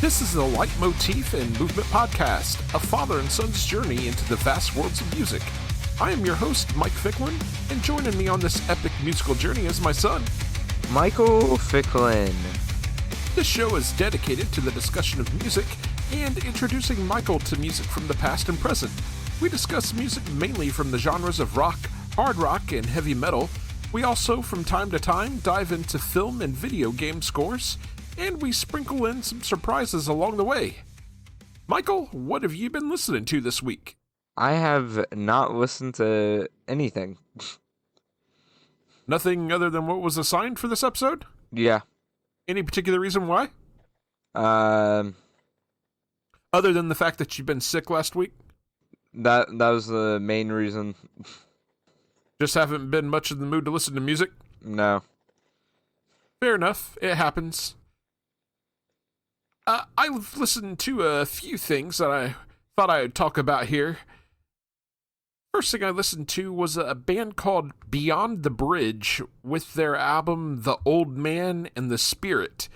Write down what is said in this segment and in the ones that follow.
This is the Leitmotif and Movement Podcast, a father and son's journey into the vast worlds of music. I am your host, Mike Ficklin, and joining me on this epic musical journey is my son, Michael Ficklin. This show is dedicated to the discussion of music and introducing Michael to music from the past and present. We discuss music mainly from the genres of rock, hard rock, and heavy metal. We also, from time to time, dive into film and video game scores, and we sprinkle in some surprises along the way. Michael, what have you been listening to this week? I have not listened to anything. Nothing other than what was assigned for this episode? Yeah. Any particular reason why? Other Other than the fact that you've been sick last week? That was the main reason. Just haven't been much in the mood to listen to music? No. Fair enough. It happens. I've listened to a few things that I thought I would talk about here. First thing I listened to was a band called Beyond the Bridge with their album The Old Man and the Spirit.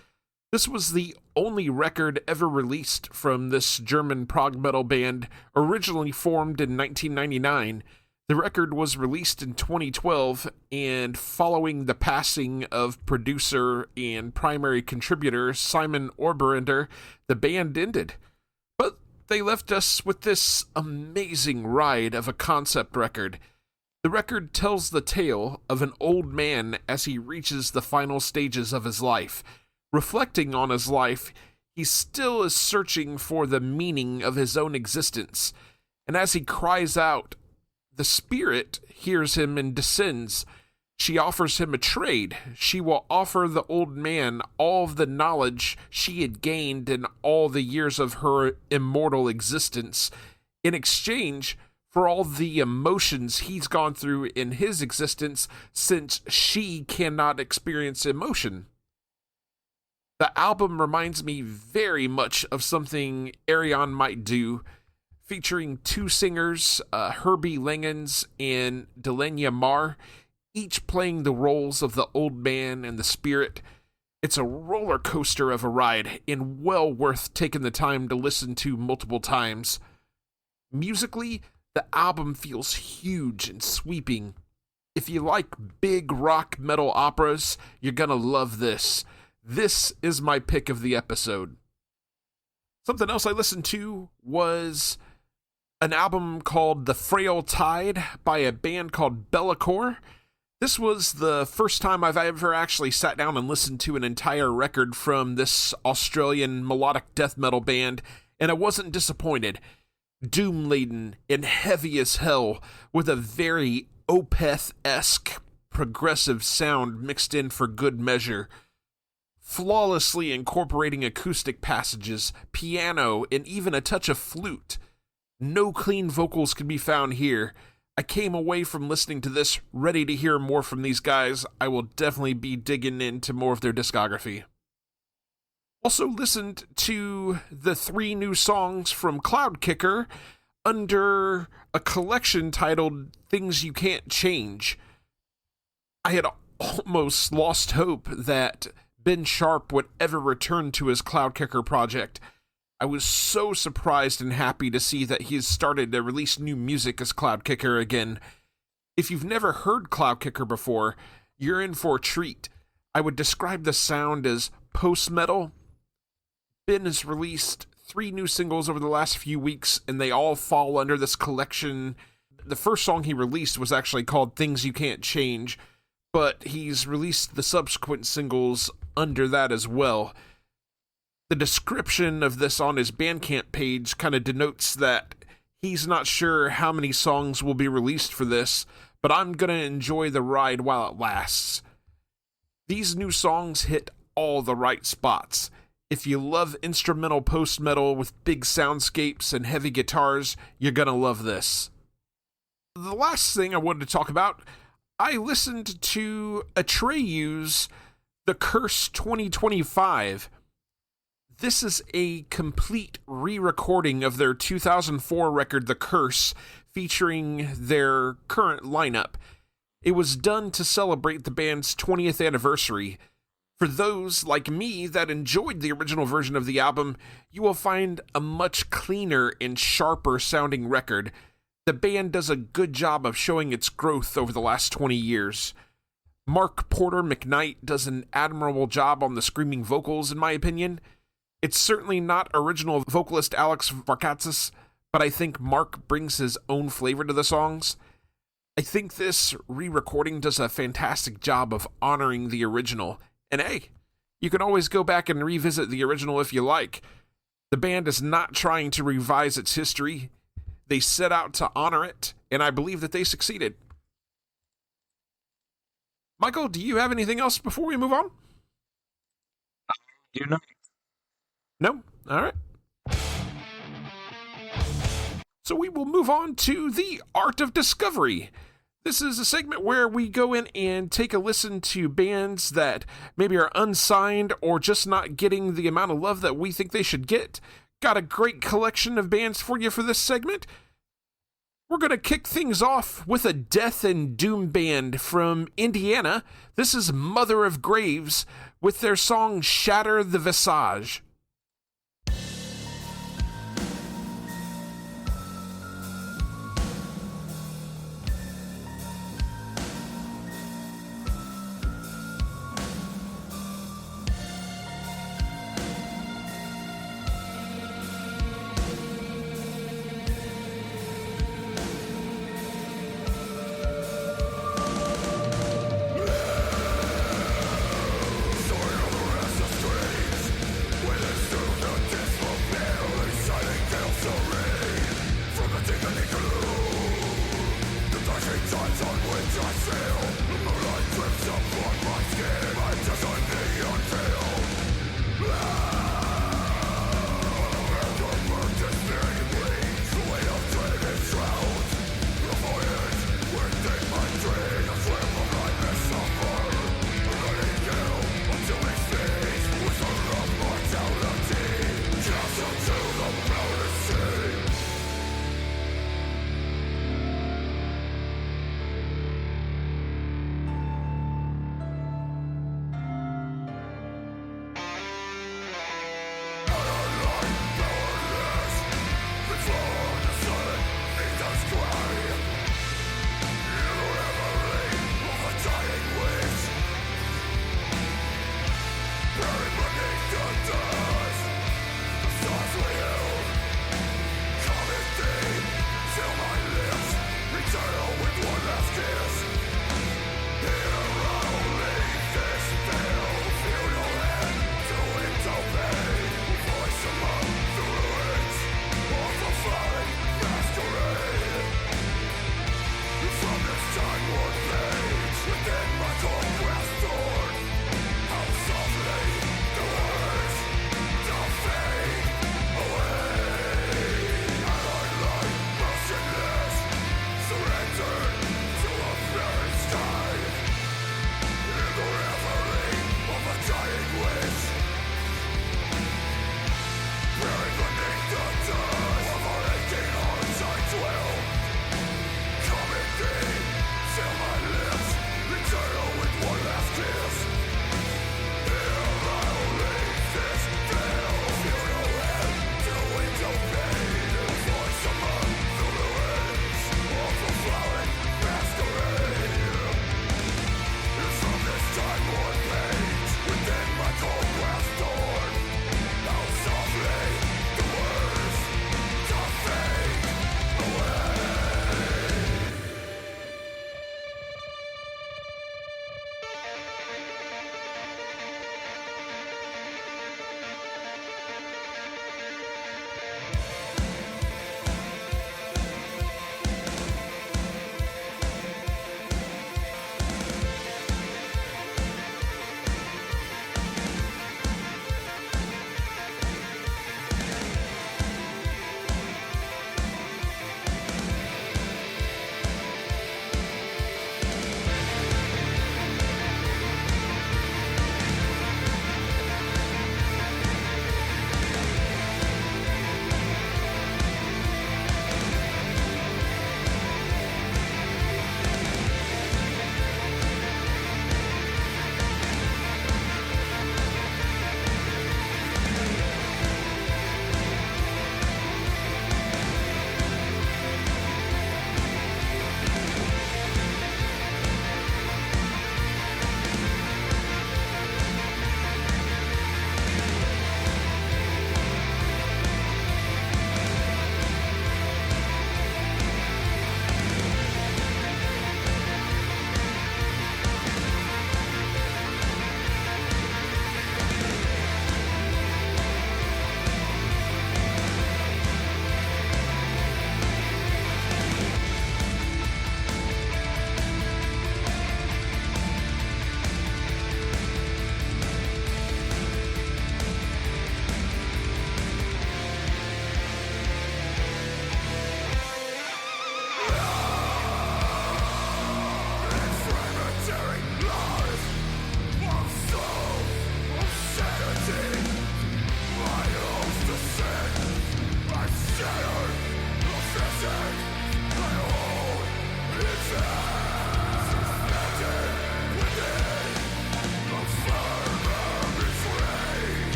This was the only record ever released from this German prog metal band, originally formed in 1999. The record was released in 2012, and following the passing of producer and primary contributor Simon Oberender, the band ended. But they left us with this amazing ride of a concept record. The record tells the tale of an old man as he reaches the final stages of his life. Reflecting on his life, he still is searching for the meaning of his own existence. And as he cries out, the spirit hears him and descends. She offers him a trade. She will offer the old man all of the knowledge she had gained in all the years of her immortal existence in exchange for all the emotions he's gone through in his existence, since she cannot experience emotion. The album reminds me very much of something Arion might do, featuring two singers, Herbie Langens and Delenya Marr, each playing the roles of the old man and the spirit. It's a roller coaster of a ride, and well worth taking the time to listen to multiple times. Musically, the album feels huge and sweeping. If you like big rock metal operas, you're gonna love this. This is my pick of the episode. Something else I listened to was an album called The Frail Tide by a band called Bellacore. This was the first time I've ever actually sat down and listened to an entire record from this Australian melodic death metal band, and I wasn't disappointed. Doom-laden and heavy as hell, with a very Opeth-esque progressive sound mixed in for good measure. Flawlessly incorporating acoustic passages, piano, and even a touch of flute. No clean vocals can be found here. I came away from listening to this ready to hear more from these guys. I will definitely be digging into more of their discography. Also listened to the 3 new songs from Cloudkicker under a collection titled Things You Can't Change. I had almost lost hope that Ben Sharp would ever return to his Cloudkicker project. I was so surprised and happy to see that he's started to release new music as Cloudkicker again. If you've never heard Cloudkicker before, you're in for a treat. I would describe the sound as post-metal. Ben has released 3 new singles over the last few weeks, and they all fall under this collection. The first song he released was actually called Things You Can't Change, but he's released the subsequent singles under that as well. The description of this on his Bandcamp page kind of denotes that he's not sure how many songs will be released for this, but I'm going to enjoy the ride while it lasts. These new songs hit all the right spots. If you love instrumental post-metal with big soundscapes and heavy guitars, you're going to love this. The last thing I wanted to talk about, I listened to Atreyu's The Curse 2025. This is a complete re-recording of their 2004 record, The Curse, featuring their current lineup. It was done to celebrate the band's 20th anniversary. For those like me that enjoyed the original version of the album, you will find a much cleaner and sharper sounding record. The band does a good job of showing its growth over the last 20 years. Mark Porter McKnight does an admirable job on the screaming vocals, in my opinion. It's certainly not original vocalist Alex Varkatzis, but I think Mark brings his own flavor to the songs. I think this re-recording does a fantastic job of honoring the original. And hey, you can always go back and revisit the original if you like. The band is not trying to revise its history. They set out to honor it, and I believe that they succeeded. Michael, do you have anything else before we move on? You know. No? All right. So we will move on to the Art of Discovery. This is a segment where we go in and take a listen to bands that maybe are unsigned or just not getting the amount of love that we think they should get. Got a great collection of bands for you for this segment. We're going to kick things off with a death and doom band from Indiana. This is Mother of Graves with their song Shatter the Visage.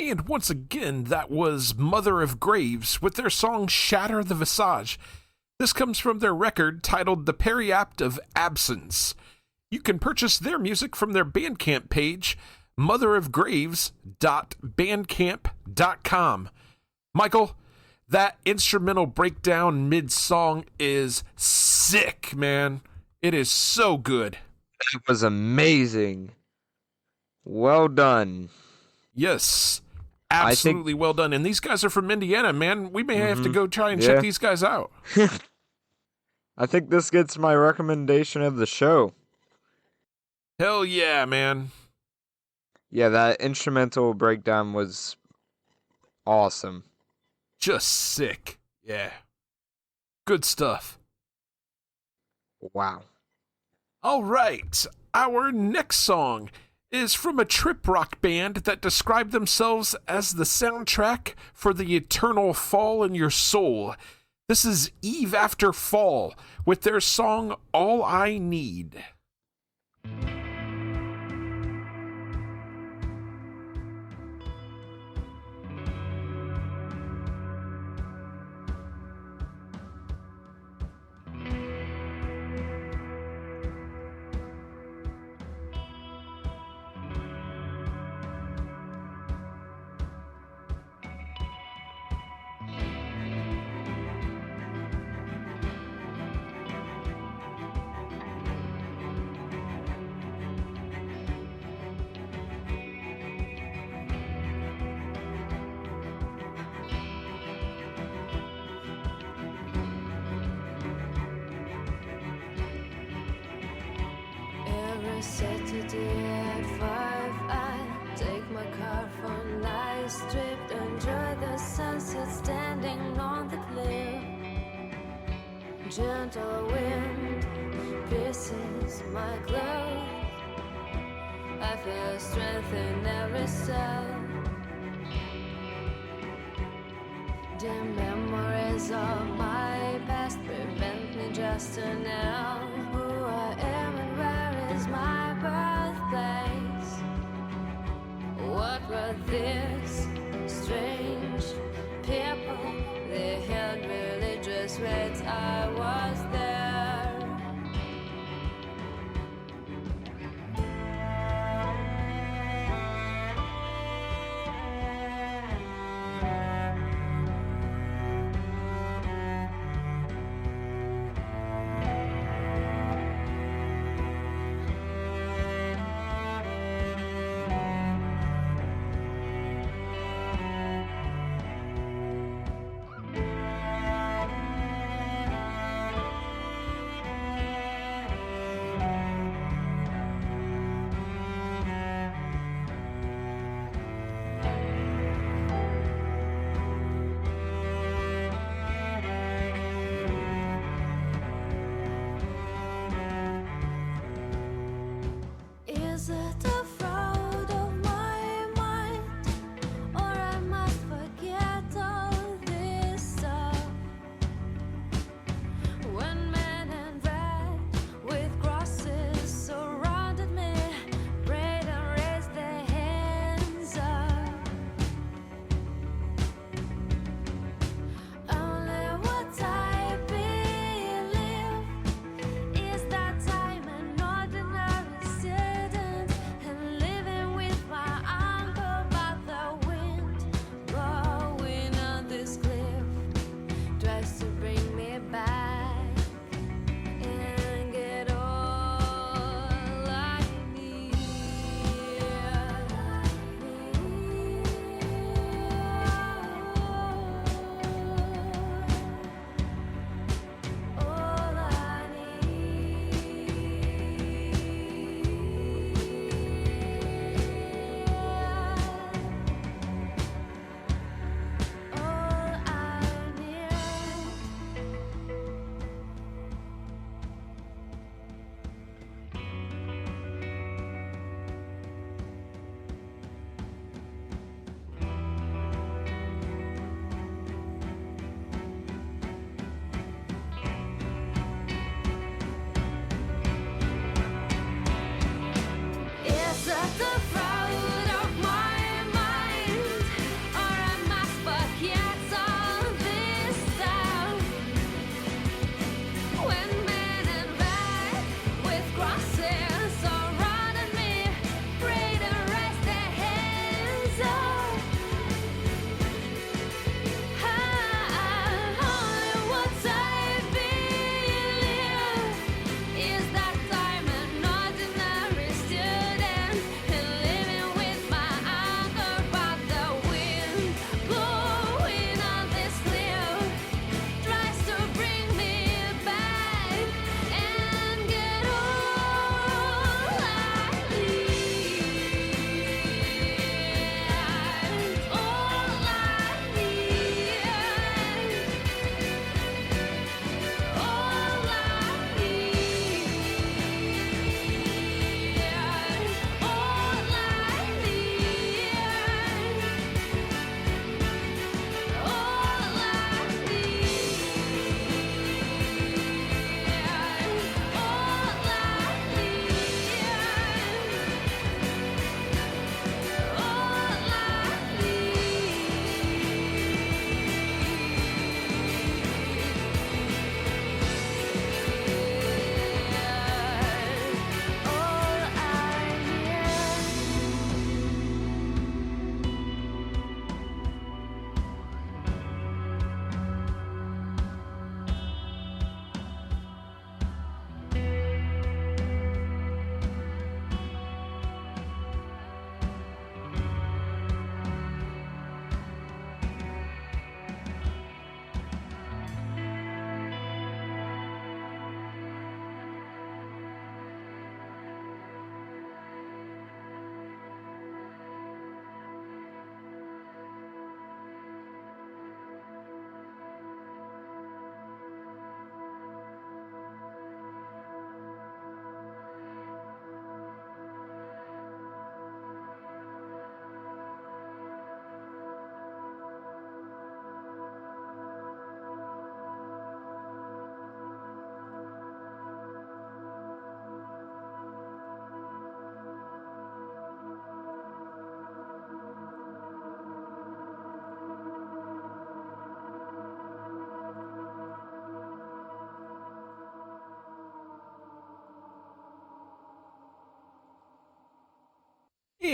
And once again, that was Mother of Graves with their song Shatter the Visage. This comes from their record titled The Periapt of Absence. You can purchase their music from their Bandcamp page, motherofgraves.bandcamp.com. Michael, that instrumental breakdown mid-song is sick, man. It is so good. It was amazing. Well done. Yes, absolutely well done. And these guys are from Indiana, man. We may have to go try and check these guys out. I think this gets my recommendation of the show. Hell yeah, man. Yeah, that instrumental breakdown was awesome. Just sick. Yeah. Good stuff. Wow. All right. Our next song is from a trip rock band that described themselves as the soundtrack for the eternal fall in your soul. This is Eve After Fall with their song All I Need. Saturday at 5, I take my car for a nice trip. Enjoy the sunset standing on the cliff. Gentle wind pierces my clothes. I feel strength in every cell. The memories of my past prevent me just to know who I am and where is my birthplace. What were these strange people? They held religious rites. I was there.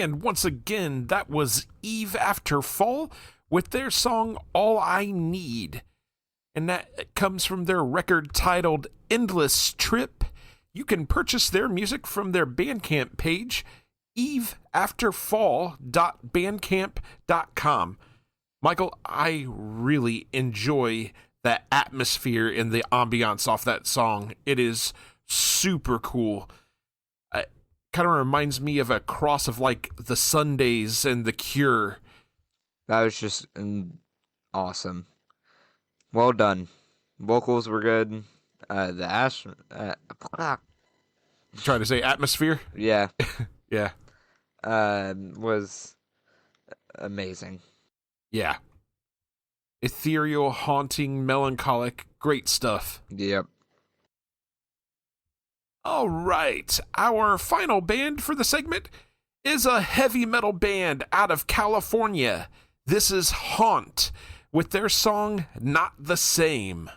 And once again, that was Eve After Fall with their song All I Need. And that comes from their record titled Endless Trip. You can purchase their music from their Bandcamp page, eveafterfall.bandcamp.com. Michael, I really enjoy the atmosphere and the ambiance off that song. It is super cool. It kind of reminds me of a cross of like the Sundays and the Cure. That was just awesome. Well done. Vocals were good. Trying to say atmosphere? Yeah. Yeah. Was amazing. Yeah. Ethereal, haunting, melancholic, great stuff. Yep. All right, our final band for the segment is a heavy metal band out of California. This is Haunt with their song Not the Same.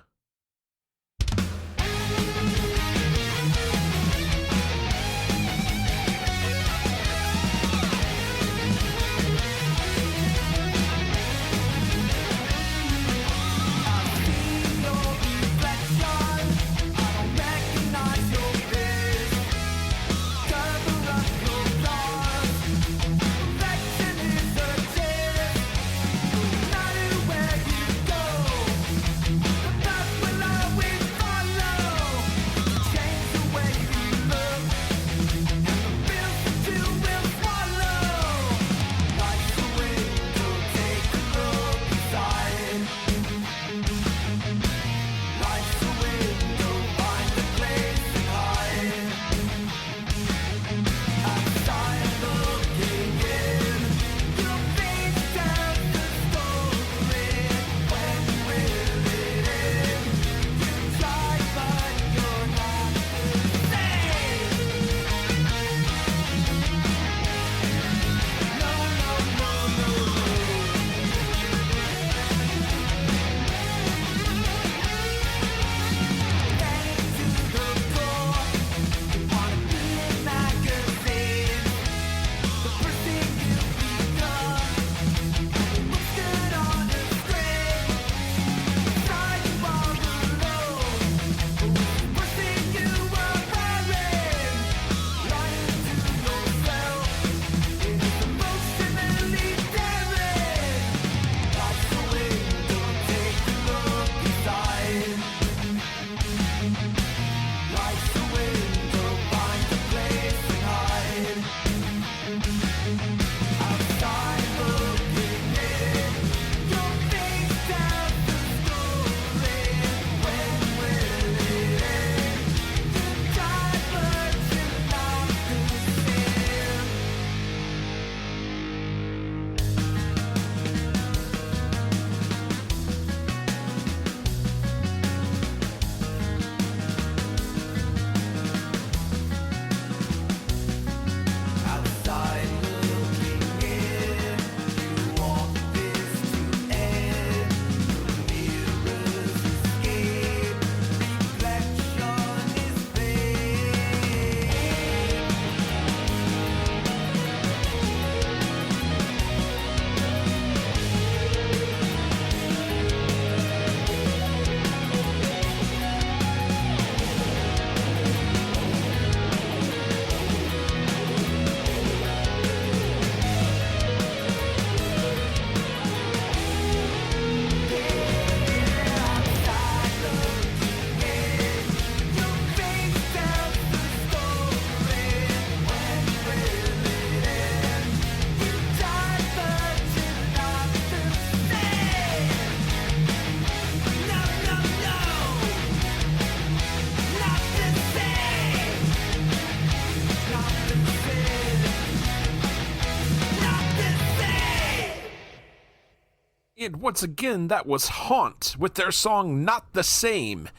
And once again, that was Haunt with their song Not the Same.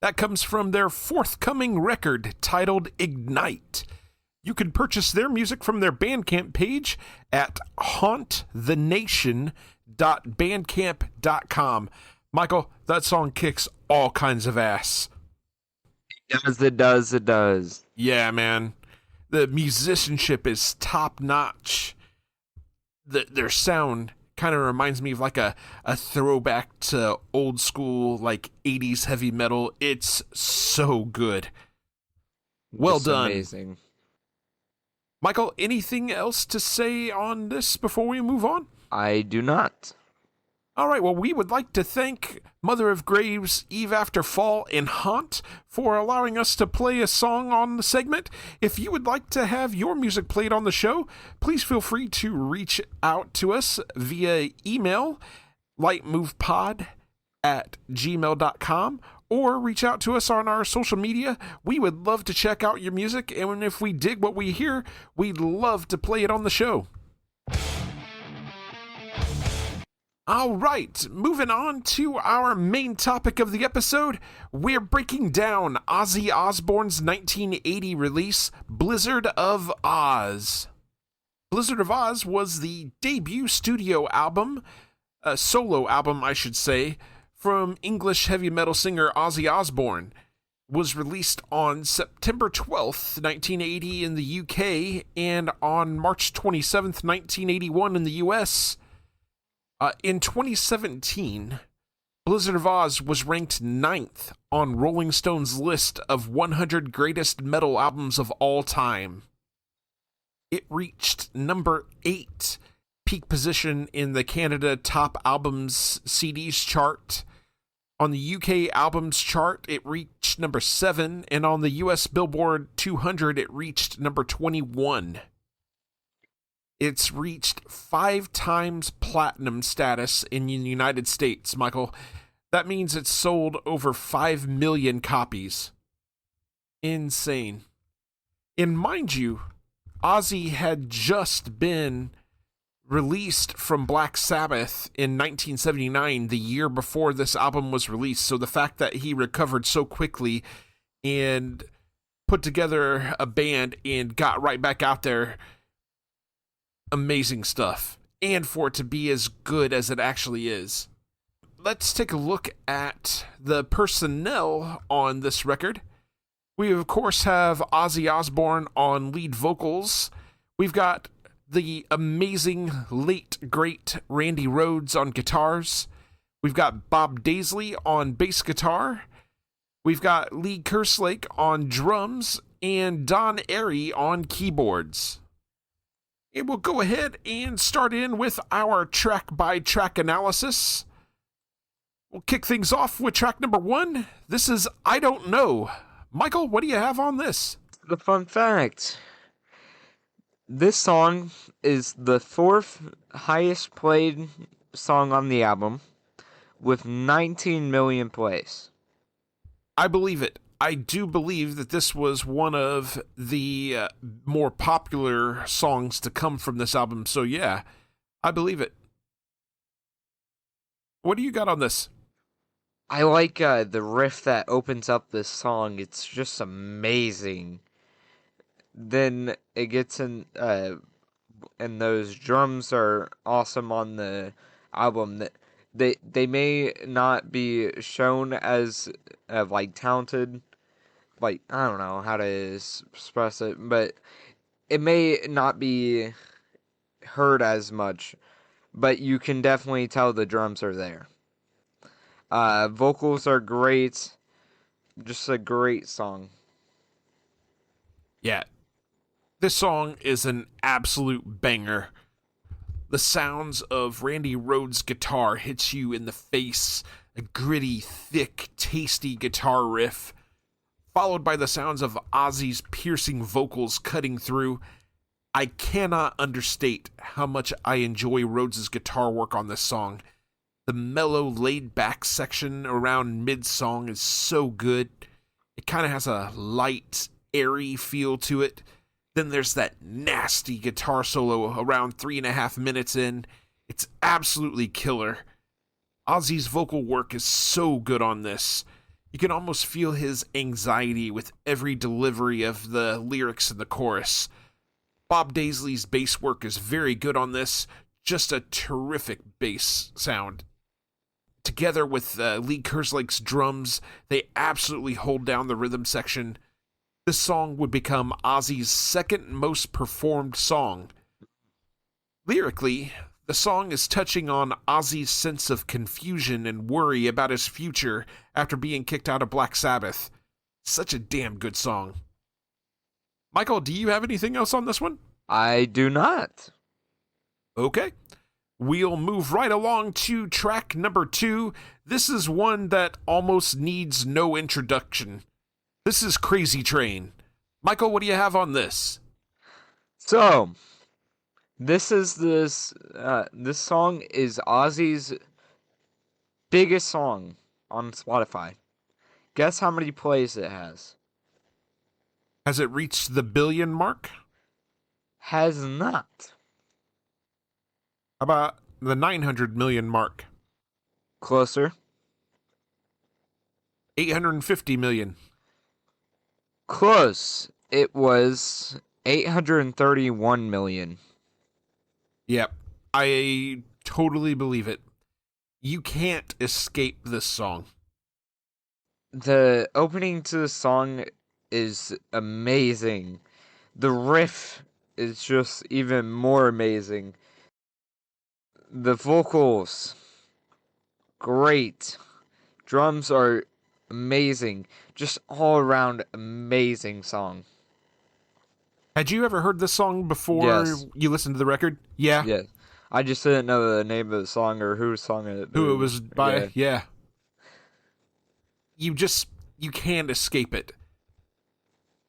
That comes from their forthcoming record titled Ignite. You can purchase their music from their Bandcamp page at haunthenation.bandcamp.com. Michael, that song kicks all kinds of ass. It does. Yeah, man. The musicianship is top notch. Their sound kind of reminds me of like a throwback to old school, like 80s heavy metal. It's so good. Well done. Amazing. Michael, anything else to say on this before we move on? I do not. All right, well, we would like to thank Mother of Graves, Eve After Fall, and Haunt for allowing us to play a song on the segment. If you would like to have your music played on the show, please feel free to reach out to us via email, lightmovepod@gmail.com, or reach out to us on our social media. We would love to check out your music, and if we dig what we hear, we'd love to play it on the show. All right, moving on to our main topic of the episode, we're breaking down Ozzy Osbourne's 1980 release, Blizzard of Oz. Blizzard of Oz was the debut studio album, a solo album, I should say, from English heavy metal singer Ozzy Osbourne. Was released on September 12th, 1980 in the UK, and on March 27th, 1981 in the US. In 2017, Blizzard of Oz was ranked 9th on Rolling Stone's list of 100 greatest metal albums of all time. It reached number 8 peak position in the Canada Top Albums CDs chart. On the UK Albums chart, it reached number 7, and on the US Billboard 200, it reached number 21. It's reached 5 times platinum status in the United States, Michael. That means it's sold over 5 million copies. Insane. And mind you, Ozzy had just been released from Black Sabbath in 1979, the year before this album was released. So the fact that he recovered so quickly and put together a band and got right back out there, amazing stuff. And for it to be as good as it actually is. Let's take a look at the personnel on this record. We, of course, have Ozzy Osbourne on lead vocals. We've got the amazing, late, great Randy Rhoads on guitars. We've got Bob Daisley on bass guitar. We've got Lee Kerslake on drums and Don Airey on keyboards. And we'll go ahead and start in with our track-by-track analysis. We'll kick things off with track number 1. This is I Don't Know. Michael, what do you have on this? The fun fact. This song is the 4th highest played song on the album with 19 million plays. I believe it. I do believe that this was one of the more popular songs to come from this album. So yeah, I believe it. What do you got on this? I like the riff that opens up this song. It's just amazing. Then it gets in, and those drums are awesome on the album. They may not be shown as like talented, like I don't know how to express it, but it may not be heard as much, but you can definitely tell the drums are there. Vocals are great. Just a great song. Yeah. This song is an absolute banger. The sounds of Randy Rhoads' guitar hits you in the face. A gritty, thick, tasty guitar riff, followed by the sounds of Ozzy's piercing vocals cutting through. I cannot understate how much I enjoy Rhoads' guitar work on this song. The mellow, laid-back section around mid-song is so good. It kind of has a light, airy feel to it. Then there's that nasty guitar solo around 3.5 minutes in. It's absolutely killer. Ozzy's vocal work is so good on this. You can almost feel his anxiety with every delivery of the lyrics in the chorus. Bob Daisley's bass work is very good on this. Just a terrific bass sound. Together with Lee Kerslake's drums, they absolutely hold down the rhythm section. This song would become Ozzy's second most performed song. Lyrically, the song is touching on Ozzy's sense of confusion and worry about his future after being kicked out of Black Sabbath. Such a damn good song. Michael, do you have anything else on this one? I do not. Okay. We'll move right along to track number 2. This is one that almost needs no introduction. This is Crazy Train. Michael, what do you have on this? So, this song is Ozzy's biggest song on Spotify. Guess how many plays it has? Has it reached the billion mark? Has not. How about the 900 million mark? Closer. 850 million. Close. It was 831 million. Yep. I totally believe it. You can't escape this song. The opening to the song is amazing. The riff is just even more amazing. The vocals, great. Drums are amazing. Just all around amazing song. Had you ever heard this song before Yes. you listened to the record? Yeah. Yeah. I just didn't know the name of the song or who sung it. Who it was by? Yeah. Yeah. You can't escape it.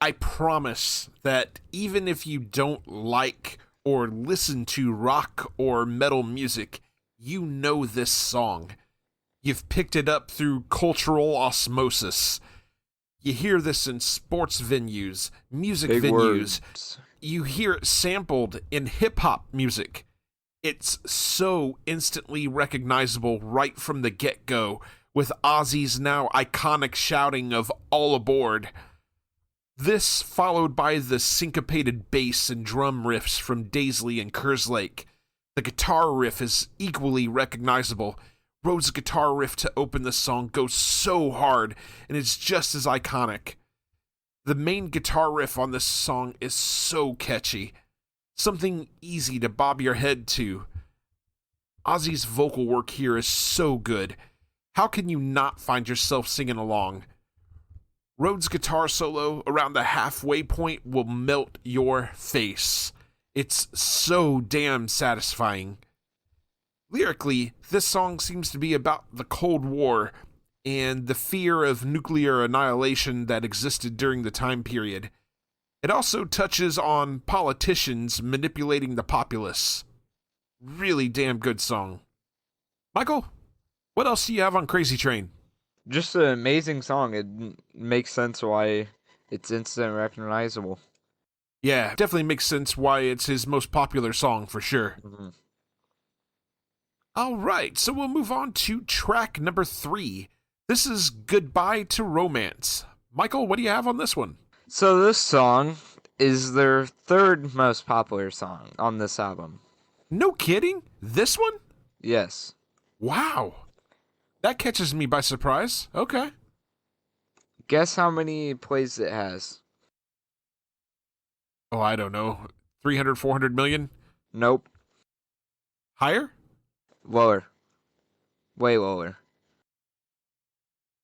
I promise that even if you don't like or listen to rock or metal music, you know this song. You've picked it up through cultural osmosis. You hear this in sports venues, music Big venues. words. You hear it sampled in hip-hop music. It's so instantly recognizable right from the get-go, with Ozzy's now iconic shouting of "all aboard." This followed by the syncopated bass and drum riffs from Daisley and Kerslake. The guitar riff is equally recognizable. Rhodes' guitar riff to open the song goes so hard, and it's just as iconic. The main guitar riff on this song is so catchy. Something easy to bob your head to. Ozzy's vocal work here is so good. How can you not find yourself singing along? Rhodes' guitar solo around the halfway point will melt your face. It's so damn satisfying. Lyrically, this song seems to be about the Cold War and the fear of nuclear annihilation that existed during the time period. It also touches on politicians manipulating the populace. Really damn good song. Michael, what else do you have on Crazy Train? Just an amazing song. It makes sense why it's instant recognizable. Yeah, definitely makes sense why it's his most popular song for sure. Mm-hmm. All right, so we'll move on to track number 3. This is Goodbye to Romance. Michael, what do you have on this one? So this song is their third most popular song on this album. No kidding? This one? Yes. Wow. That catches me by surprise. Okay. Guess how many plays it has? Oh, I don't know. 300, 400 million? Nope. Higher? Lower. Way lower.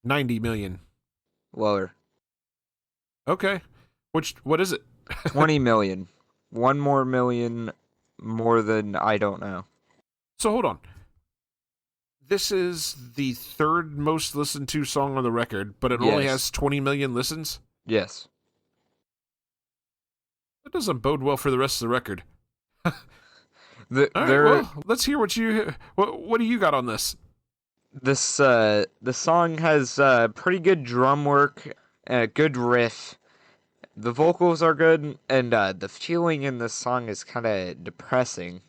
90 million. Lower. Okay. What is it? 20 million. One more million more than I don't know. So hold on. This is the third most listened to song on the record, but it only Yes. has 20 million listens? Yes. That doesn't bode well for the rest of the record. All right, There, well, let's hear what do you got on this? the song has pretty good drum work, good riff. The vocals are good, and the feeling in this song is kind of depressing.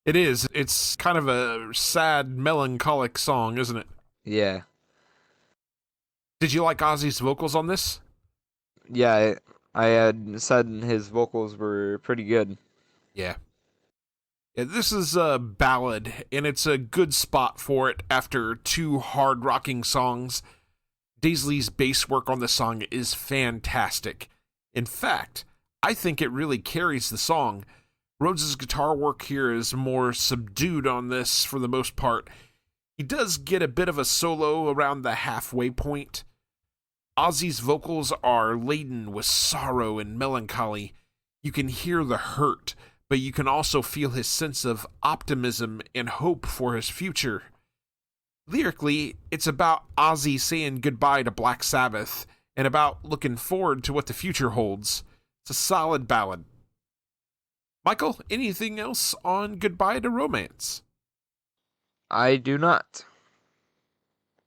It is. It's kind of a sad, melancholic song, isn't it? Yeah. Did you like Ozzy's vocals on this? Yeah, I had said his vocals were pretty good. Yeah. This is a ballad, and it's a good spot for it after two hard-rocking songs. Daisley's bass work on the song is fantastic. In fact, I think it really carries the song. Rhodes' guitar work here is more subdued on this for the most part. He does get a bit of a solo around the halfway point. Ozzy's vocals are laden with sorrow and melancholy. You can hear the hurt, but you can also feel his sense of optimism and hope for his future. Lyrically, it's about Ozzy saying goodbye to Black Sabbath and about looking forward to what the future holds. It's a solid ballad. Michael, anything else on Goodbye to Romance? I do not.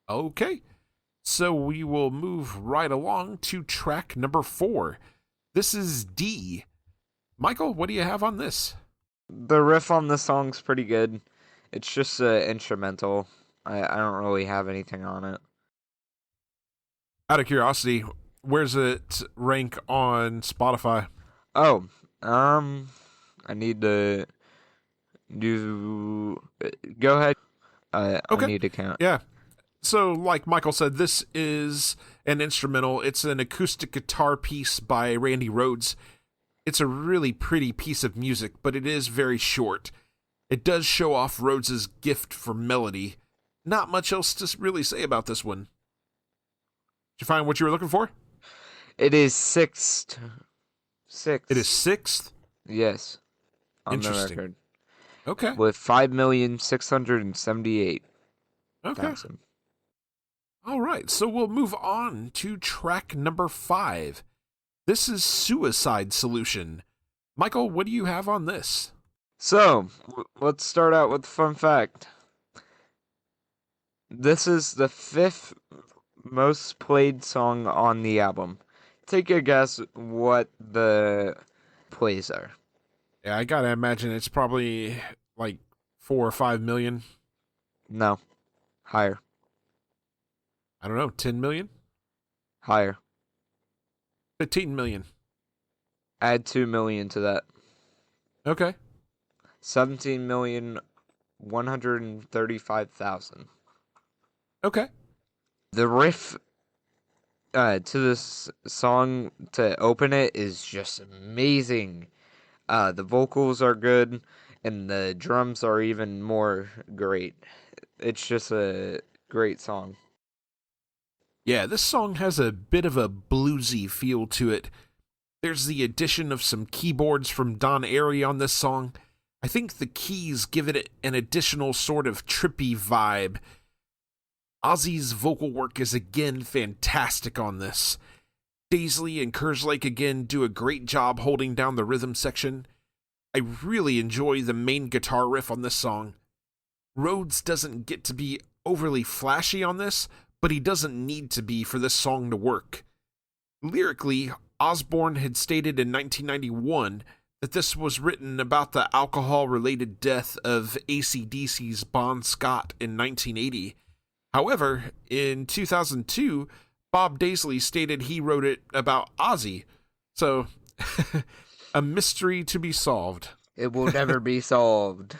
Okay, so we will move right along to track number 4. This is D. Michael, what do you have on this? The riff on the song's pretty good. It's just instrumental. I don't really have anything on it. Out of curiosity, where's it rank on Spotify? Oh, I need to do. Go ahead. I need to count. Yeah. So, like Michael said, this is an instrumental. It's an acoustic guitar piece by Randy Rhoads. It's a really pretty piece of music, but it is very short. It does show off Rhoads' gift for melody. Not much else to really say about this one. Did you find what you were looking for? It is sixth. It is 6th? Yes. On the Interesting. record. Okay. With 5,678,000. Okay. All right, so we'll move on to track number 5. This is Suicide Solution. Michael, what do you have on this? So, let's start out with a fun fact. This is the 5th most played song on the album. Take a guess what the plays are. Yeah, I gotta imagine it's probably like 4 or 5 million. No. Higher. I don't know, 10 million? Higher. 15 million. Add 2 million to that. Okay. 17,135,000. Okay. The riff to this song to open it is just amazing. The vocals are good, and the drums are even more great. It's just a great song. Yeah, this song has a bit of a bluesy feel to it. There's the addition of some keyboards from Don Airey on this song. I think the keys give it an additional sort of trippy vibe. Ozzy's vocal work is again fantastic on this. Daisley and Kerslake again do a great job holding down the rhythm section. I really enjoy the main guitar riff on this song. Rhoads doesn't get to be overly flashy on this, but he doesn't need to be for this song to work. Lyrically, Osbourne had stated in 1991 that this was written about the alcohol-related death of AC/DC's Bon Scott in 1980. However, in 2002, Bob Daisley stated he wrote it about Ozzy. So, a mystery to be solved. It will never be solved.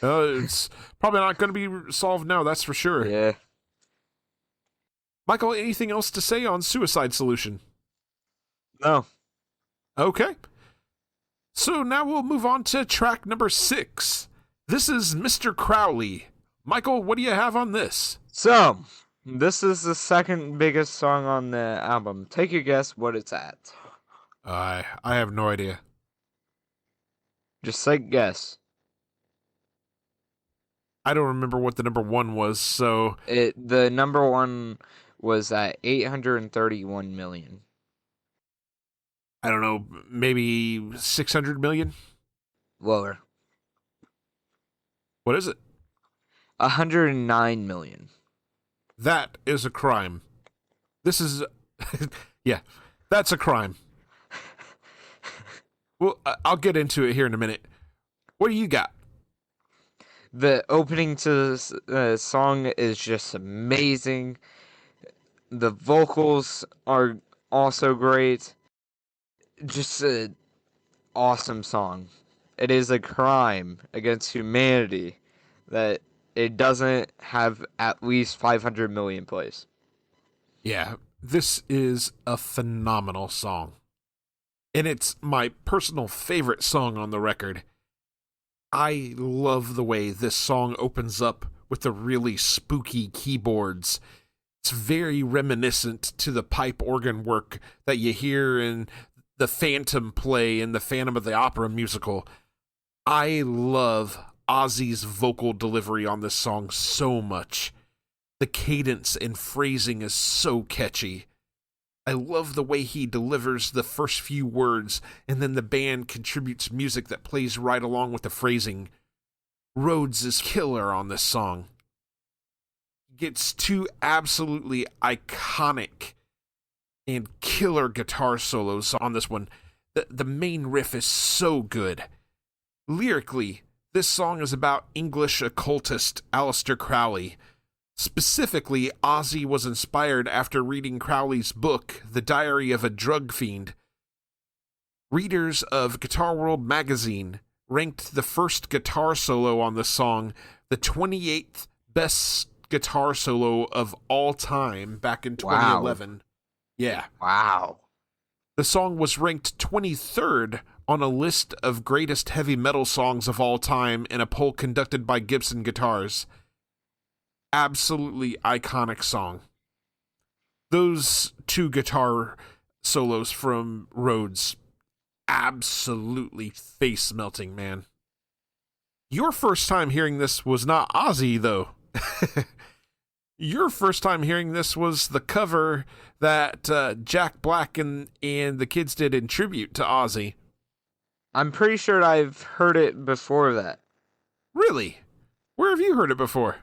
It's probably not going to be solved now, that's for sure. Yeah. Michael, anything else to say on Suicide Solution? No. Okay. So now we'll move on to track number 6. This is Mr. Crowley. Michael, what do you have on this? So, this is the second biggest song on the album. Take a guess what it's at. I have no idea. Just say guess. I don't remember what the number 1 was, so... The number 1 was at 831 million. I don't know, maybe 600 million? Lower. What is it? 109 million. That is a crime. This is... yeah, that's a crime. Well, I'll get into it here in a minute. What do you got? The opening to the song is just amazing. The vocals are also great. Just an awesome song. It is a crime against humanity that it doesn't have at least 500 million plays. Yeah, this is a phenomenal song. And it's my personal favorite song on the record. I love the way this song opens up with the really spooky keyboards. It's very reminiscent to the pipe organ work that you hear in the Phantom play in the Phantom of the Opera musical. I love Ozzy's vocal delivery on this song so much. The cadence and phrasing is so catchy. I love the way he delivers the first few words, and then the band contributes music that plays right along with the phrasing. Rhodes is killer on this song. Gets two absolutely iconic and killer guitar solos on this one. The main riff is so good. Lyrically, this song is about English occultist Aleister Crowley. Specifically, Ozzy was inspired after reading Crowley's book, The Diary of a Drug Fiend. Readers of Guitar World magazine ranked the first guitar solo on the song the 28th best guitar solo of all time back in 2011. Wow. Yeah. Wow. The song was ranked 23rd on a list of greatest heavy metal songs of all time in a poll conducted by Gibson Guitars. Absolutely iconic song. Those two guitar solos from Rhodes, absolutely face-melting, man. Your first time hearing this was not Ozzy, though. Your first time hearing this was the cover that Jack Black and the kids did in tribute to Ozzy. I'm pretty sure I've heard it before that. Really? Where have you heard it before?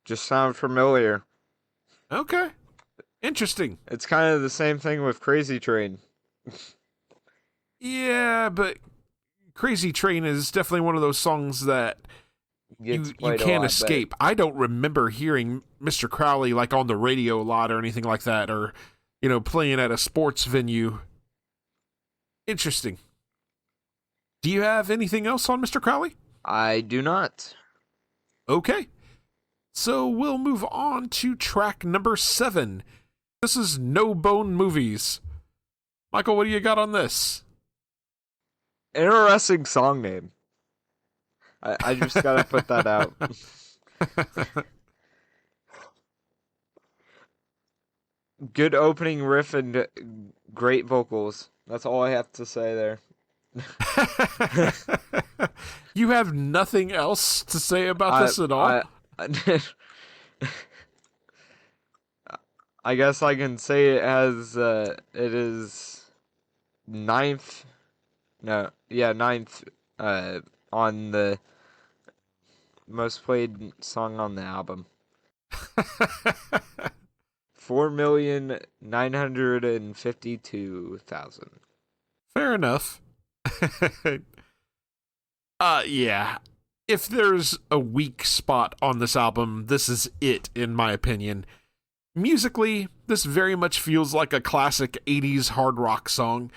Just sound familiar. Okay. Interesting. It's kind of the same thing with Crazy Train. Yeah, but Crazy Train is definitely one of those songs that you can't escape. Better. I don't remember hearing Mr. Crowley like on the radio a lot or anything like that, or, playing at a sports venue. Interesting. Do you have anything else on Mr. Crowley? I do not. Okay. So we'll move on to track number 7. This is No Bone Movies. Michael, what do you got on this? Interesting song name. I just gotta put that out. Good opening riff and great vocals. That's all I have to say there. You have nothing else to say about this at all? I guess I can say it as it is ninth on the most played song on the album. 4,952,000. Fair enough. Yeah. If there's a weak spot on this album, this is it, in my opinion. Musically, this very much feels like a classic 80s hard rock song.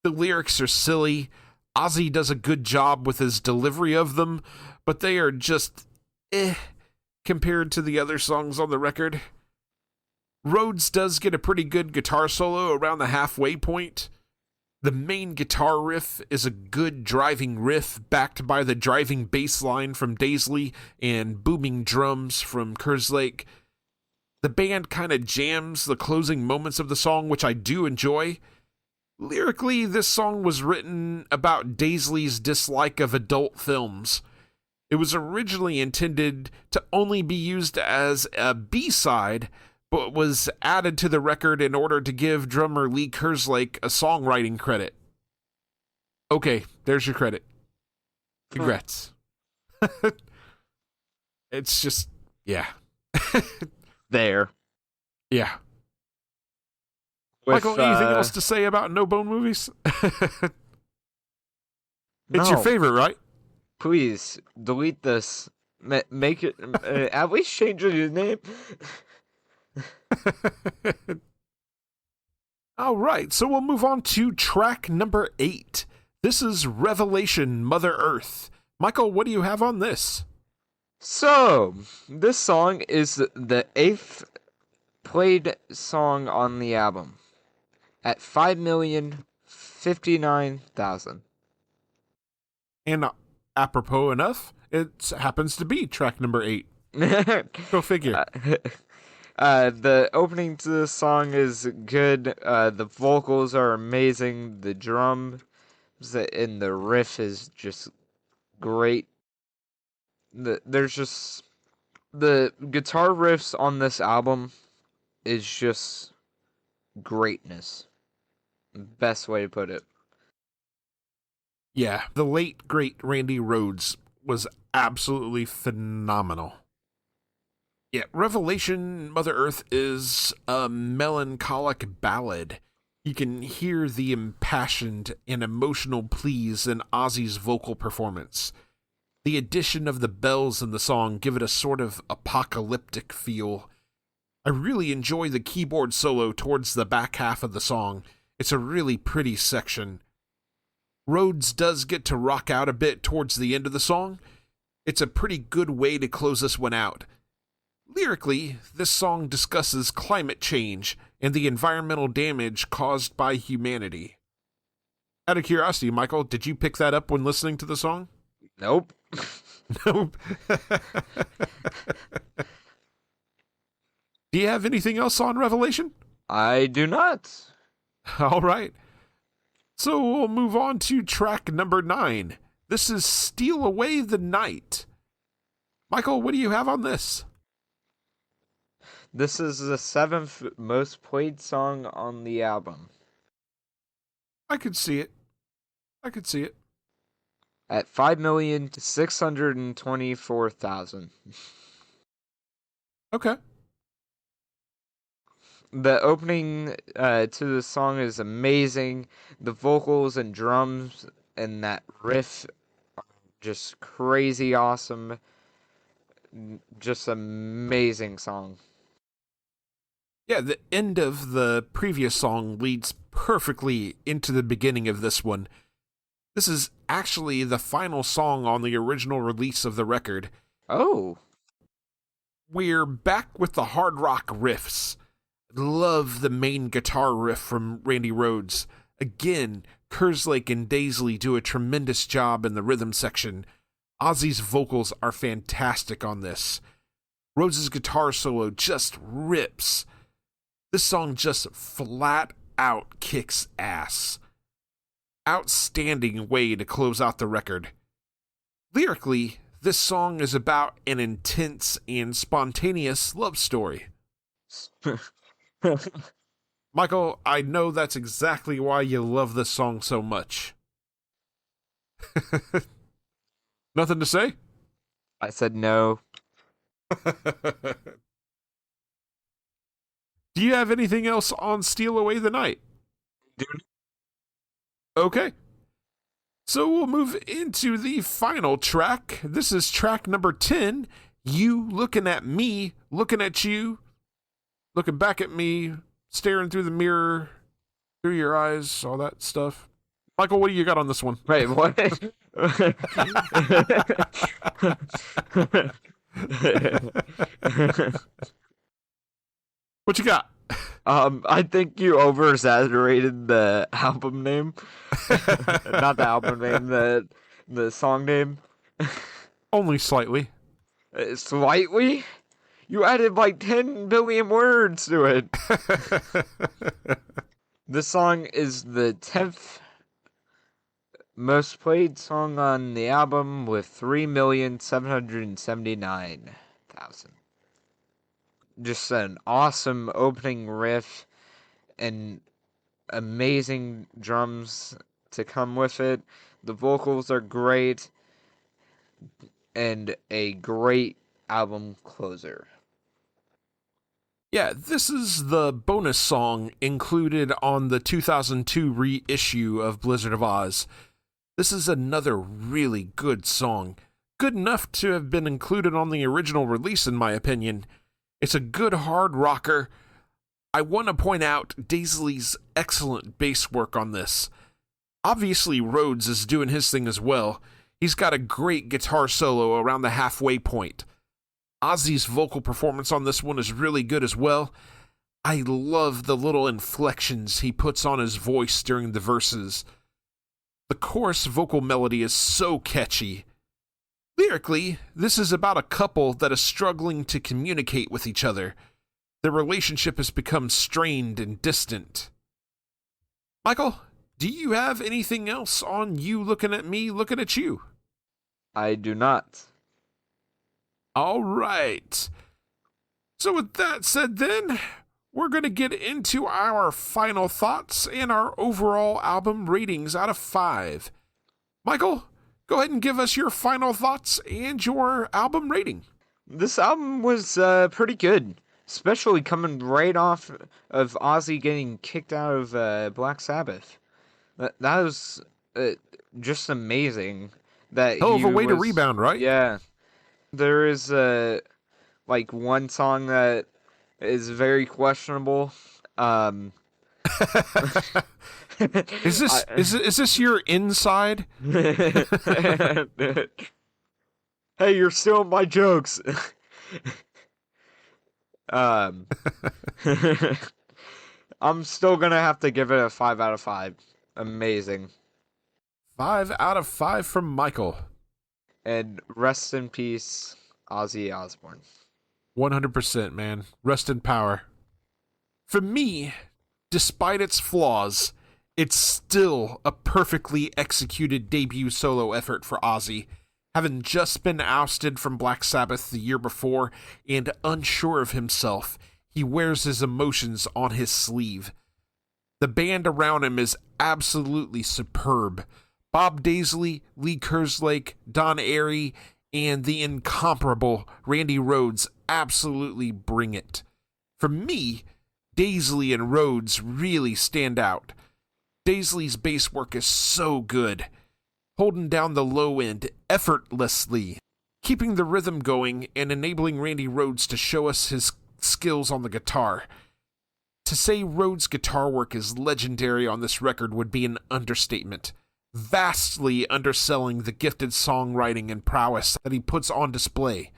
The lyrics are silly. Ozzy does a good job with his delivery of them, but they are just compared to the other songs on the record. Rhodes does get a pretty good guitar solo around the halfway point. The main guitar riff is a good driving riff backed by the driving bass line from Daisley and booming drums from Kerslake. The band kind of jams the closing moments of the song, which I do enjoy. Lyrically, this song was written about Daisley's dislike of adult films. It was originally intended to only be used as a B-side, but was added to the record in order to give drummer Lee Kerslake a songwriting credit. Okay, there's your credit. Congrats. It's just, yeah. There. Yeah. With, Michael, anything else to say about No Bone Movies? It's no. your favorite, right? Please, delete this. Make it, at least change your name. All right, so we'll move on to track number 8. This is Revelation, Mother Earth. Michael, what do you have on this? So, this song is the 8th played song on the album at 5,059,000. And apropos enough, it happens to be track number 8. Go figure. The opening to the song is good. The vocals are amazing. The drums and the riff is just great. There's just the guitar riffs on this album is just greatness. Best way to put it. Yeah, the late, great Randy Rhoads was absolutely phenomenal. Yeah, Revelation Mother Earth is a melancholic ballad. You can hear the impassioned and emotional pleas in Ozzy's vocal performance. The addition of the bells in the song give it a sort of apocalyptic feel. I really enjoy the keyboard solo towards the back half of the song. It's a really pretty section. Rhoads does get to rock out a bit towards the end of the song. It's a pretty good way to close this one out. Lyrically, this song discusses climate change and the environmental damage caused by humanity. Out of curiosity, Michael, did you pick that up when listening to the song? Nope. Nope. Do you have anything else on Revelation? I do not. All right. So we'll move on to track number 9. This is Steal Away the Night. Michael, what do you have on this? This is the 7th most played song on the album. I could see it. At 5,624,000. Okay. The opening to the song is amazing. The vocals and drums and that riff are just crazy awesome. Just amazing song. Yeah, the end of the previous song leads perfectly into the beginning of this one. This is actually the final song on the original release of the record. Oh. We're back with the hard rock riffs. Love the main guitar riff from Randy Rhoads. Again, Kerslake and Daisley do a tremendous job in the rhythm section. Ozzy's vocals are fantastic on this. Rhoads' guitar solo just rips. This song just flat out kicks ass. Outstanding way to close out the record. Lyrically, this song is about an intense and spontaneous love story. Michael, I know that's exactly why you love this song so much. Nothing to say? I said no. Do you have anything else on Steal Away the Night? Dude. Okay. So we'll move into the final track. This is track number 10. You looking at me, looking at you, looking back at me, staring through the mirror, through your eyes, all that stuff. Michael, what do you got on this one? Wait, what? What you got? I think you over-exaggerated the album name. Not the album name, the song name. Only slightly. Slightly? You added like 10 billion words to it. This song is the 10th most played song on the album with 3,779,000. Just an awesome opening riff and amazing drums to come with it. The vocals are great and a great album closer. Yeah, this is the bonus song included on the 2002 reissue of Blizzard of Oz. This is another really good song. Good enough to have been included on the original release, in my opinion. It's a good hard rocker. I want to point out Daisley's excellent bass work on this. Obviously, Rhoads is doing his thing as well. He's got a great guitar solo around the halfway point. Ozzy's vocal performance on this one is really good as well. I love the little inflections he puts on his voice during the verses. The chorus vocal melody is so catchy. Lyrically, this is about a couple that is struggling to communicate with each other. Their relationship has become strained and distant. Michael, do you have anything else on You Looking at Me, Looking at You? I do not. All right. So with that said then, we're going to get into our final thoughts and our overall album ratings out of 5. Michael, go ahead and give us your final thoughts and your album rating. This album was pretty good, especially coming right off of Ozzy getting kicked out of Black Sabbath. That was just amazing. That Hell of he a way to was- rebound, right? Yeah. There is like one song that is very questionable. Is this your inside? Hey, you're stealing my jokes. I'm still gonna have to give it a 5 out of 5. Amazing. 5 out of 5 from Michael. And rest in peace, Ozzy Osbourne. 100%, man. Rest in power. For me, despite its flaws, it's still a perfectly executed debut solo effort for Ozzy, having just been ousted from Black Sabbath the year before and unsure of himself. He wears his emotions on his sleeve. The band around him is absolutely superb. Bob Daisley, Lee Kerslake, Don Airey, and the incomparable Randy Rhoads absolutely bring it. For me, Daisley and Rhoads really stand out. Daisley's bass work is so good, holding down the low end effortlessly, keeping the rhythm going and enabling Randy Rhoads to show us his skills on the guitar. To say Rhoads' guitar work is legendary on this record would be an understatement, vastly underselling the gifted songwriting and prowess that he puts on display.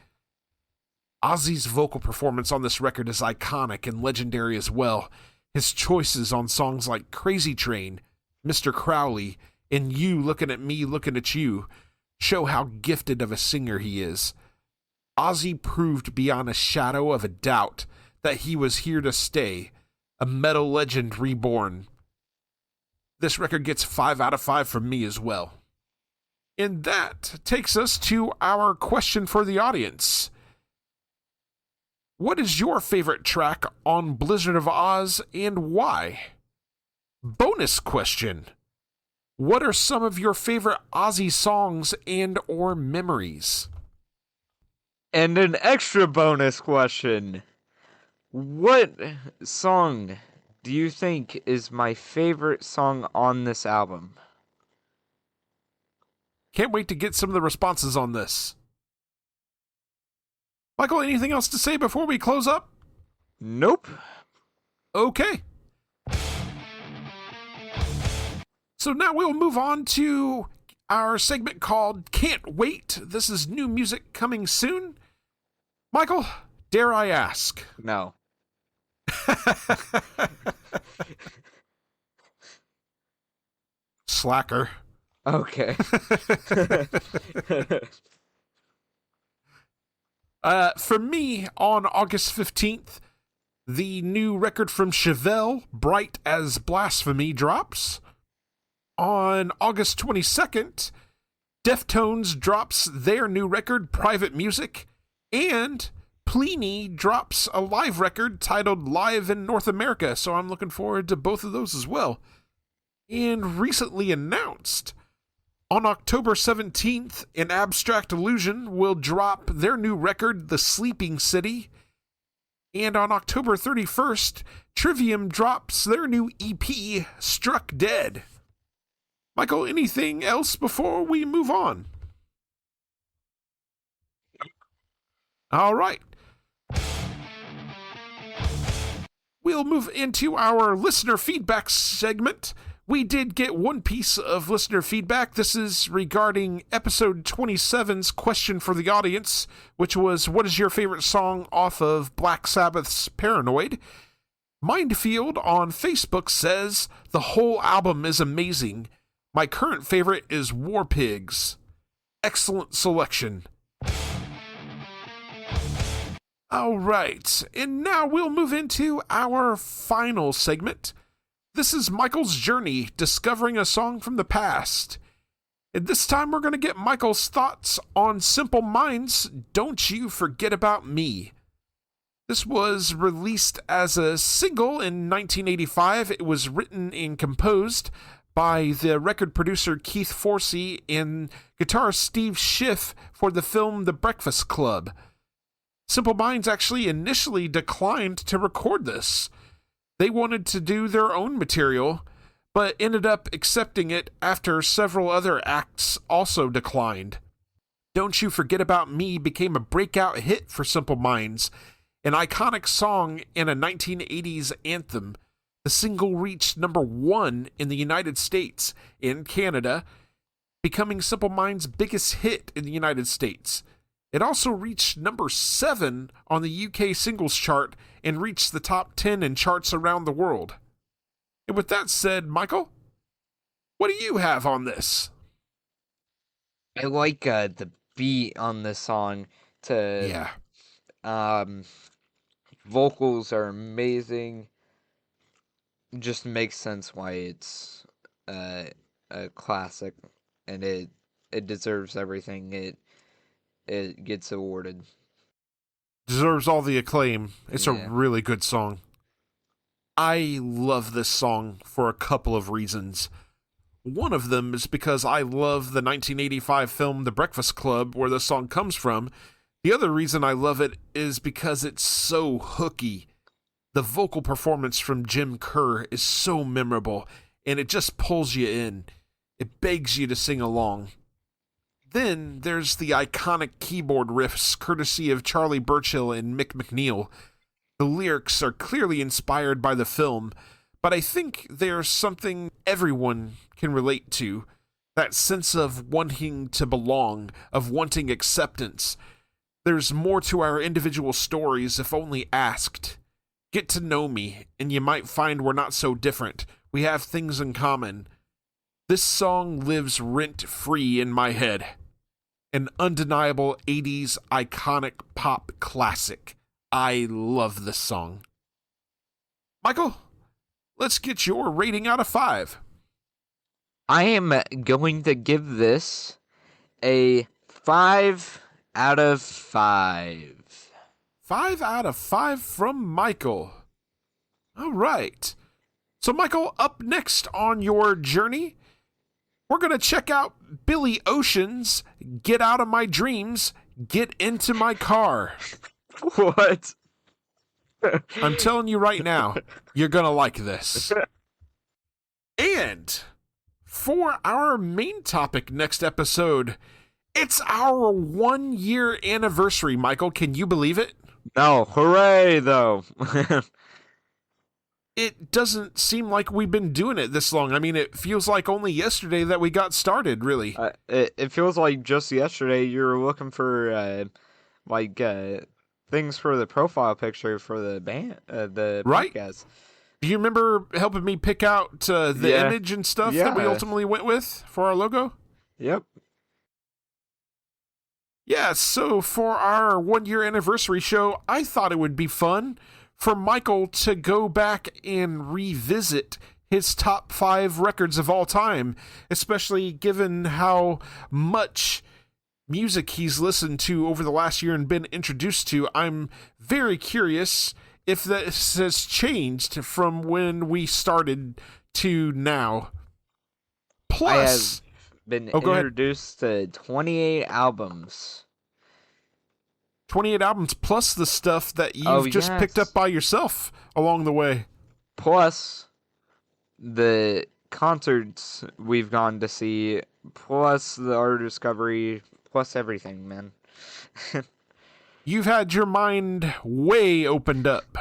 Ozzy's vocal performance on this record is iconic and legendary as well. His choices on songs like Crazy Train, Mr. Crowley, and You Looking at Me, Looking at You show how gifted of a singer he is. Ozzy proved beyond a shadow of a doubt that he was here to stay, a metal legend reborn. This record gets 5 out of 5 from me as well. And that takes us to our question for the audience. What is your favorite track on Blizzard of Oz and why? Bonus question. What are some of your favorite Ozzy songs and or memories? And an extra bonus question. What song do you think is my favorite song on this album? Can't wait to get some of the responses on this. Michael, anything else to say before we close up? Nope. Okay. So now we'll move on to our segment called Can't Wait. This is new music coming soon. Michael, dare I ask? No. Slacker. Okay. For me, on August 15th, the new record from Chevelle, Bright as Blasphemy, drops. On August 22nd, Deftones drops their new record, Private Music, and Pliny drops a live record titled Live in North America, so I'm looking forward to both of those as well. And recently announced, on October 17th, An Abstract Illusion will drop their new record, The Sleeping City. And on October 31st, Trivium drops their new EP, Struck Dead. Michael, anything else before we move on? All right. We'll move into our listener feedback segment. We did get one piece of listener feedback. This is regarding episode 27's question for the audience, which was, what is your favorite song off of Black Sabbath's Paranoid? Mindfield on Facebook says, the whole album is amazing. My current favorite is War Pigs. Excellent selection. All right, and now we'll move into our final segment. This is Michael's journey, discovering a song from the past. And this time we're going to get Michael's thoughts on Simple Minds' Don't You Forget About Me. This was released as a single in 1985. It was written and composed by the record producer Keith Forsey and guitarist Steve Schiff for the film The Breakfast Club. Simple Minds actually initially declined to record this. They wanted to do their own material, but ended up accepting it after several other acts also declined. Don't You Forget About Me became a breakout hit for Simple Minds, an iconic song and a 1980s anthem. The single reached number 1 in the United States and Canada, becoming Simple Minds' biggest hit in the United States. It also reached number 7 on the UK singles chart and reached the top 10 in charts around the world. And with that said, Michael, what do you have on this? I like the beat on this song. Vocals are amazing. Just makes sense why it's a classic, and it deserves everything it gets awarded. Deserves all the acclaim. It's a really good song. I love this song for a couple of reasons. One of them is because I love the 1985 film The Breakfast Club, where the song comes from. The other reason I love it is because it's so hooky. The vocal performance from Jim Kerr is so memorable, and it just pulls you in. It begs you to sing along. Then there's the iconic keyboard riffs courtesy of Charlie Burchill and Mick McNeil. The lyrics are clearly inspired by the film, but I think there's something everyone can relate to. That sense of wanting to belong, of wanting acceptance. There's more to our individual stories if only asked. Get to know me, and you might find we're not so different. We have things in common. This song lives rent-free in my head. An undeniable 80s iconic pop classic. I love this song. Michael, let's get your rating out of 5. I am going to give this a 5 out of 5. 5 out of 5 from Michael. All right. So, Michael, up next on your journey, we're going to check out Billy Ocean's Get Out of My Dreams, Get Into My Car. What? I'm telling you right now, you're going to like this. And for our main topic next episode, it's our 1-year anniversary, Michael. Can you believe it? No, hooray, though. It doesn't seem like we've been doing it this long. I mean, it feels like only yesterday that we got started, really. It feels like just yesterday you were looking for, things for the profile picture for the band, the right? podcast. Do you remember helping me pick out the image and stuff that we ultimately went with for our logo? Yep. Yeah, so for our 1-year anniversary show, I thought it would be fun for Michael to go back and revisit his top 5 records of all time, especially given how much music he's listened to over the last year and been introduced to. I'm very curious if this has changed from when we started to now. Plus, I have been introduced to 28 albums. 28 albums plus the stuff that you've just picked up by yourself along the way. Plus the concerts we've gone to see, plus the art discovery, plus everything, man. You've had your mind way opened up.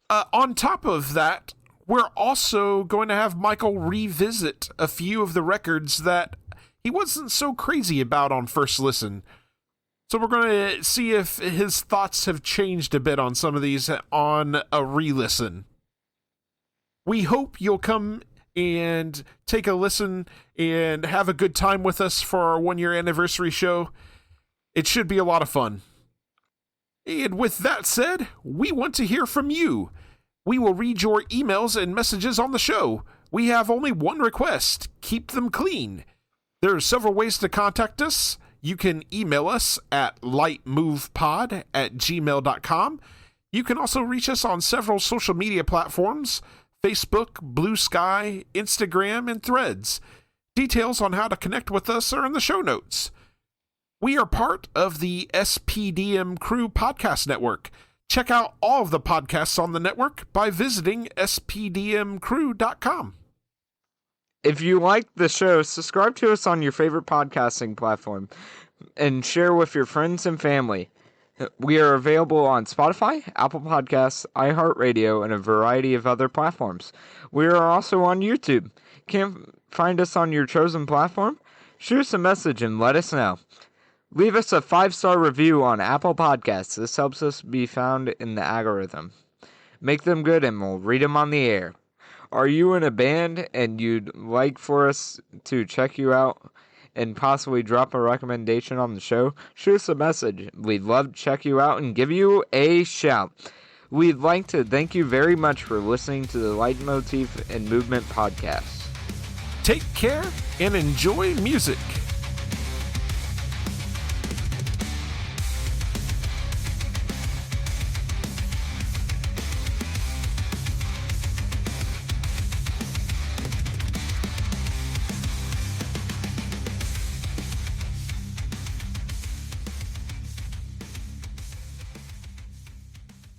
On top of that, we're also going to have Michael revisit a few of the records that he wasn't so crazy about on first listen. So we're going to see if his thoughts have changed a bit on some of these on a re-listen. We hope you'll come and take a listen and have a good time with us for our 1-year anniversary show. It should be a lot of fun. And with that said, we want to hear from you. We will read your emails and messages on the show. We have only one request: keep them clean. There are several ways to contact us. You can email us at lightmovepod@gmail.com. You can also reach us on several social media platforms: Facebook, Blue Sky, Instagram, and Threads. Details on how to connect with us are in the show notes. We are part of the SPDM Crew Podcast Network. Check out all of the podcasts on the network by visiting spdmcrew.com. If you like the show, subscribe to us on your favorite podcasting platform and share with your friends and family. We are available on Spotify, Apple Podcasts, iHeartRadio, and a variety of other platforms. We are also on YouTube. Can't find us on your chosen platform? Shoot us a message and let us know. Leave us a 5-star review on Apple Podcasts. This helps us be found in the algorithm. Make them good and we'll read them on the air. Are you in a band and you'd like for us to check you out and possibly drop a recommendation on the show? Shoot us a message. We'd love to check you out and give you a shout. We'd like to thank you very much for listening to the Leitmotif and Movement podcast. Take care and enjoy music.